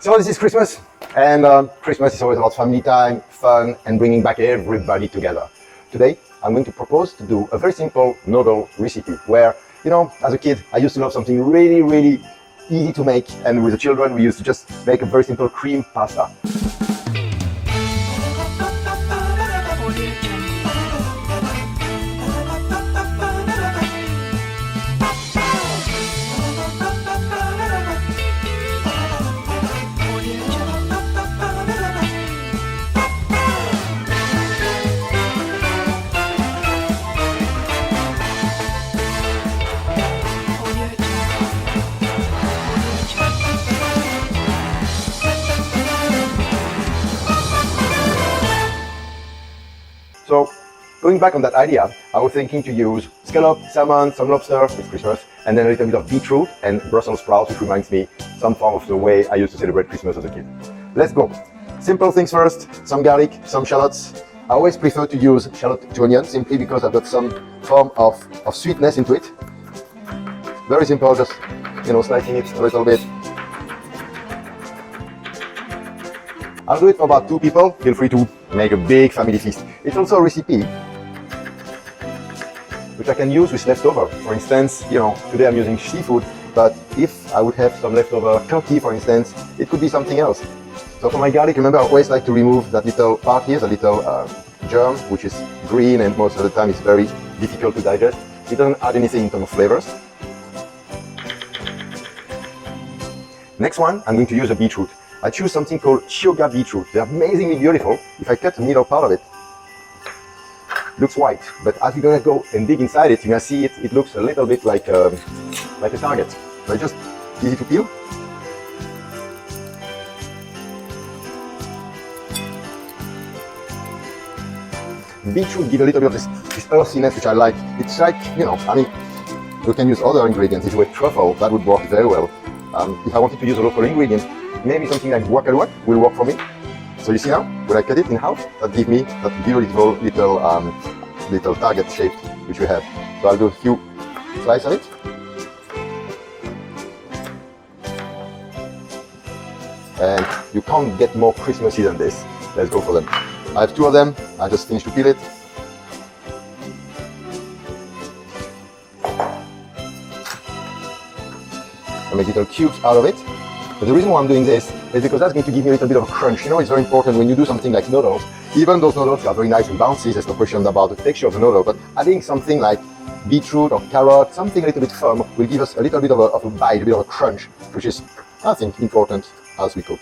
So this is Christmas, and Christmas is always about family time, fun, and bringing back everybody together. Today, I'm going to propose to do a very simple noodle recipe where, as a kid, I used to love something really easy to make, and with the children, we used to just make a very simple cream pasta. So, going back on that idea, I was thinking to use scallop, salmon, some lobster, it's Christmas, and then a little bit of beetroot and Brussels sprouts, which reminds me some form of the way I used to celebrate Christmas as a kid. Let's go. Simple things first, some garlic, some shallots. I always prefer to use shallot to onion simply because I've got some form of sweetness into it. Very simple, just slicing it a little bit. I'll do it for about 2 people. Feel free to make a big family feast. It's also a recipe which I can use with leftover. For instance, today I'm using seafood, but if I would have some leftover turkey, for instance, it could be something else. So for my garlic, remember, I always like to remove that little part here, the little germ, which is green and most of the time it's very difficult to digest. It doesn't add anything in terms of flavors. Next one, I'm going to use a beetroot. I choose something called Chioggia beetroot. They're amazingly beautiful. If I cut the middle part of it, it looks white. But as you're gonna go and dig inside it, you're gonna see it looks a little bit like a target. So it's just easy to peel. Beetroot gives a little bit of this earthiness, which I like. It's like, you can use other ingredients. If you had truffle, that would work very well. If I wanted to use a local ingredient, maybe something like guacamole will work for me. So you see now, when I cut it in half, that gives me that beautiful little target shape which we have. So I'll do a few slices of it. And you can't get more Christmassy than this. Let's go for them. I have 2 of them. I just finished to peel it. I make little cubes out of it. But the reason why I'm doing this is because that's going to give me a little bit of a crunch. It's very important when you do something like noodles. Even those noodles are very nice and bouncy, there's no question about the texture of the noodle, but adding something like beetroot or carrot, something a little bit firm, will give us a little bit of a bite, a bit of a crunch, which is, I think, important as we cook.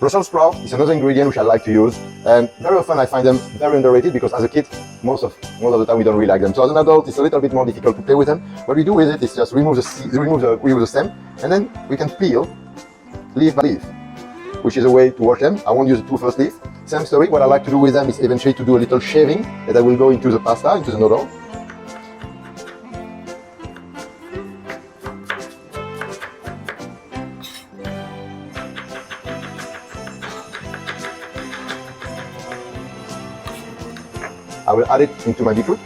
Brussels sprout is another ingredient which I like to use, and very often I find them very underrated because as a kid, most of the time we don't really like them. So as an adult, it's a little bit more difficult to play with them. What we do with it is just remove the stem, and then we can peel leaf by leaf, which is a way to wash them. I won't use the 2 first leaf. Same story, what I like to do with them is eventually to do a little shaving that I will go into the pasta, into the noodle. I will add it into my beetroot.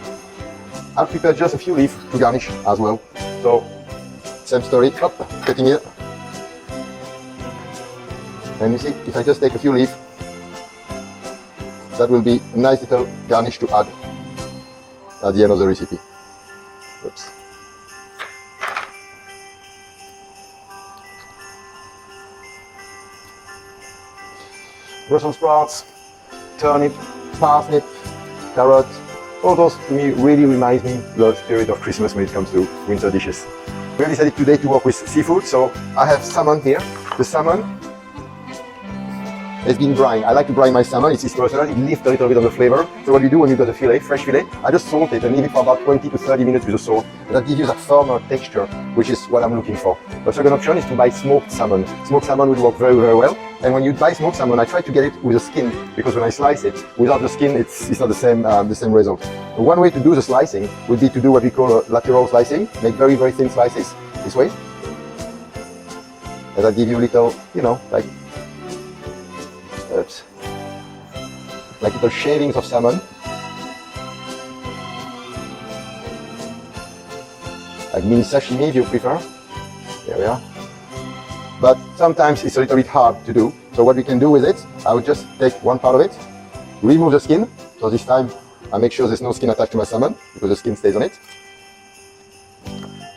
I'll prepare just a few leaves to garnish as well. So, same story, cutting it. And you see, if I just take a few leaves, that will be a nice little garnish to add at the end of the recipe. Oops. Brussels sprouts, turnip, parsnip, carrot, all those to me really reminds me the spirit of Christmas when it comes to winter dishes. We have decided today to work with seafood, so I have salmon here. The salmon has been brine. I like to brine my salmon, it's personal, it lifts a little bit of the flavor. So what you do when you've got a fillet, fresh fillet, I just salt it and leave it for about 20 to 30 minutes with the salt. And that gives you that firmer texture, which is what I'm looking for. The second option is to buy smoked salmon. Smoked salmon will work very well. And when you buy smoked salmon, I try to get it with the skin, because when I slice it, without the skin, it's not the same result. One way to do the slicing would be to do what we call a lateral slicing, make very thin slices, this way. And that gives you little, like little shavings of salmon, like mini sashimi if you prefer. There we are. but sometimes it's a little bit hard to do. So what we can do with it, I would just take one part of it, remove the skin. So this time I make sure there's no skin attached to my salmon because the skin stays on it.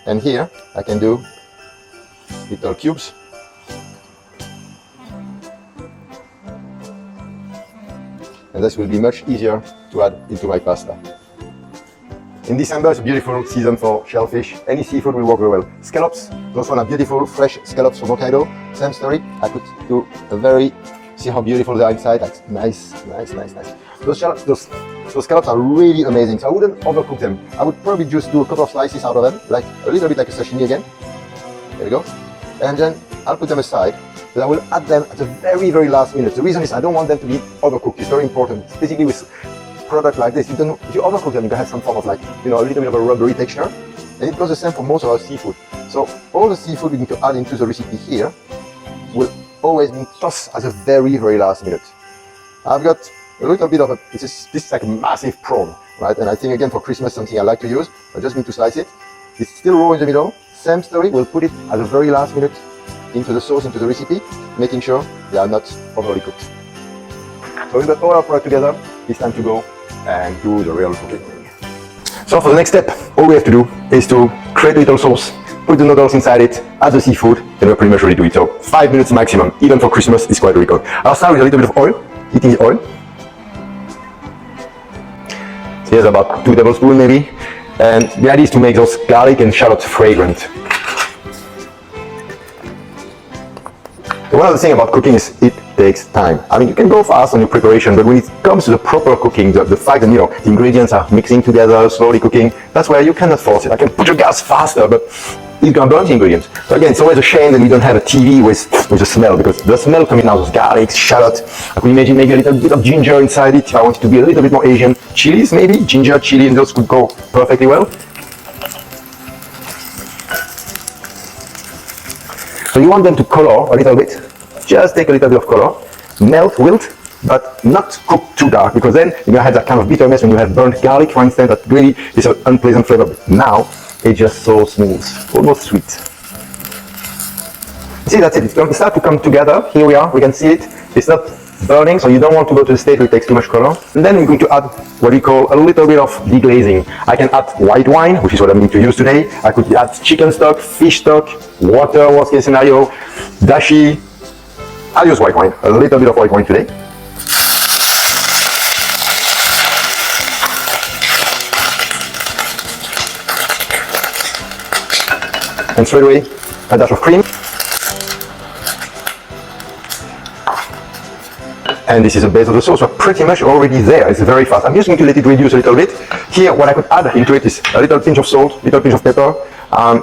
And here I can do little cubes. And this will be much easier to add into my pasta. In December, it's a beautiful season for shellfish. Any seafood will work very well. Scallops, those one are beautiful, fresh scallops from Hokkaido. Same story, I could do a very, see how beautiful they are inside. That's nice. Those scallops are really amazing, so I wouldn't overcook them. I would probably just do a couple of slices out of them, like a little bit like a sashimi again. There we go. And then I'll put them aside. But I will add them at the very, very last minute. The reason is I don't want them to be overcooked. It's very important. Basically with product like this, if you overcook them, you can have some form of like, a little bit of a rubbery texture. And it goes the same for most of our seafood. So all the seafood we need to add into the recipe here will always be tossed at the very, very last minute. I've got a little bit of this is like a massive prawn, right? And I think again for Christmas something I like to use. I just need to slice it. It's still raw in the middle. Same story, we'll put it at the very last minute into the sauce, into the recipe, making sure they are not overly cooked. So we've got all our product together. It's time to go and do the real cooking. So for the next step, all we have to do is to create a little sauce, put the noodles inside it, add the seafood, and we're pretty much ready to eat. So 5 minutes maximum, even for Christmas, it's quite good. I'll start with a little bit of oil, heating the oil. So here's about 2 tablespoons maybe. And the idea is to make those garlic and shallot fragrant. One of the things about cooking is it takes time. I mean, you can go fast on your preparation, but when it comes to the proper cooking, the fact that the ingredients are mixing together, slowly cooking, that's where you cannot force it. I can put your gas faster, but it's gonna burn the ingredients. So again, it's always a shame that we don't have a TV with the smell, because the smell coming out of garlic, shallot. I could imagine maybe a little bit of ginger inside it if I wanted to be a little bit more Asian. Chilies maybe, ginger, chili, and those could go perfectly well. So you want them to color a little bit. Just take a little bit of color, melt, wilt, but not cook too dark, because then you're gonna have that kind of bitterness when you have burnt garlic, for instance, that really is an unpleasant flavor. But now it's just so smooth, almost sweet. See, that's it. It's going to start to come together. Here we are. We can see it. It's not burning, so you don't want to go to the state where it takes too much color. And then we're going to add what we call a little bit of deglazing. I can add white wine, which is what I'm going to use today. I could add chicken stock, fish stock, water, worst case scenario, dashi. I'll use white wine, a little bit of white wine today. And straight away, a dash of cream. And this is the base of the sauce. We're pretty much already there. It's very fast. I'm just going to let it reduce a little bit. Here, what I could add into it is a little pinch of salt, little pinch of pepper.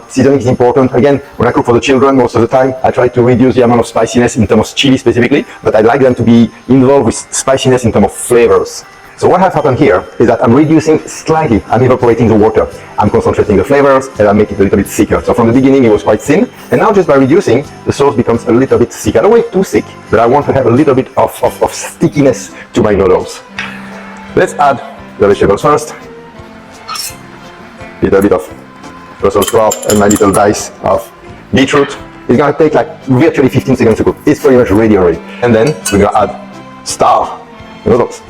Seasoning is important. Again, when I cook for the children, most of the time, I try to reduce the amount of spiciness in terms of chili specifically, but I like them to be involved with spiciness in terms of flavors. So what has happened here is that I'm reducing slightly, I'm evaporating the water, I'm concentrating the flavors, and I make it a little bit thicker. So from the beginning it was quite thin, and now just by reducing, the sauce becomes a little bit thick. I don't want it too thick, but I want to have a little bit of stickiness to my noodles. Let's add the vegetables first. Little bit of Brussels sprout and my little dice of beetroot. It's gonna take like virtually 15 seconds to cook. It's pretty much ready already. And then we're gonna add star noodles.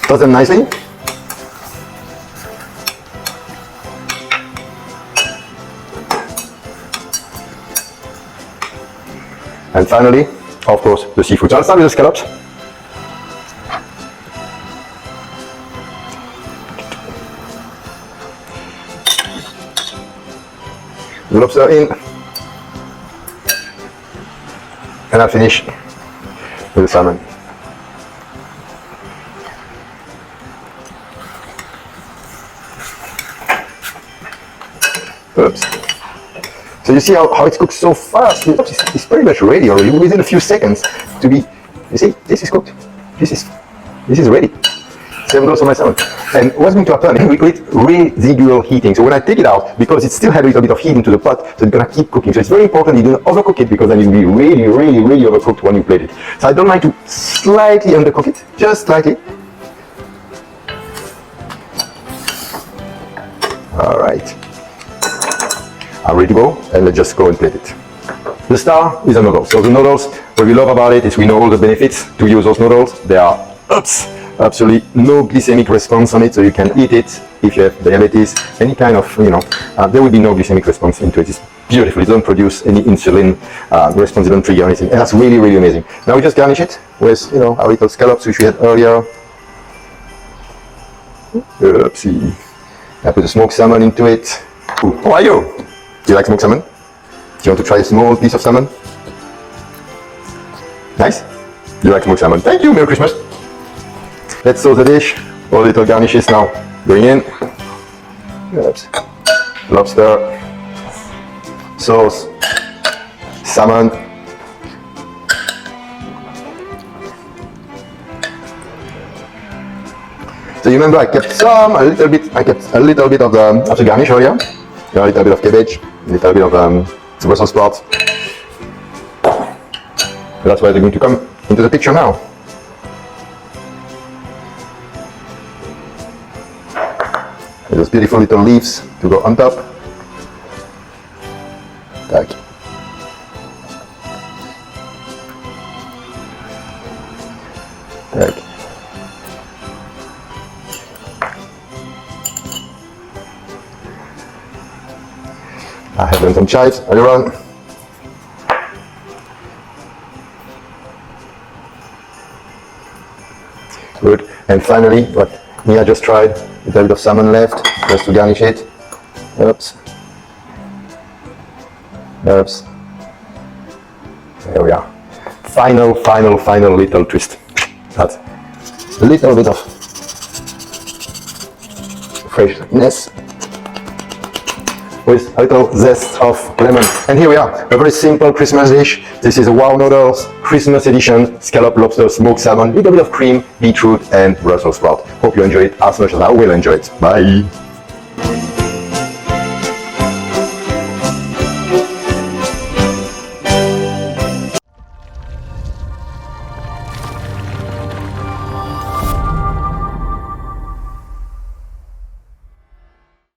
Toss them nicely. And finally, of course, the seafood. So I'll start with the scallops. The lobster in, and I'll finish with the salmon. Oops. So you see how it's cooked so fast. It's pretty much ready already within a few seconds to be. You see, this is cooked. This is ready. Same goes for my salmon. And what's going to happen? We call it residual heating. So when I take it out, because it still has a little bit of heat into the pot, so it's gonna keep cooking. So it's very important you don't overcook it, because then it will be really, really, really overcooked when you plate it. So I don't like to slightly undercook it, just slightly. All right. I'm ready to go, and let's just go and plate it. The star is a noodle. So the noodles, what we love about it is we know all the benefits to use those noodles. They are absolutely no glycemic response on it, so you can eat it if you have diabetes, any kind of, there will be no glycemic response into it. It's beautiful. It doesn't produce any insulin response, it doesn't trigger anything, and that's really, really amazing. Now we just garnish it with, our little scallops which we had earlier. Oopsie. I put the smoked salmon into it. Ooh, how are you? Do you like smoked salmon? Do you want to try a small piece of salmon? Nice? You like smoked salmon? Thank you, Merry Christmas! Let's sauce the dish. All little garnishes now going in. Oops. Lobster, sauce, salmon. So you remember I kept a little bit of the garnish earlier. A little bit of cabbage, a little bit of the Brussels sprouts. That's why they're going to come into the picture now. Those beautiful little leaves to go on top. Tak. Tak. I have done some chives earlier on. Good. And finally, what Mia just tried, a little bit of salmon left, just to garnish it. Oops. Oops. There we are. Final little twist. That's a little bit of freshness with a little zest of lemon. And here we are, a very simple Christmas dish. This is a Wow Noodles Christmas edition, scallop, lobster, smoked salmon, little bit of cream, beetroot and Brussels sprout. Hope you enjoy it as much as I will enjoy it. Bye!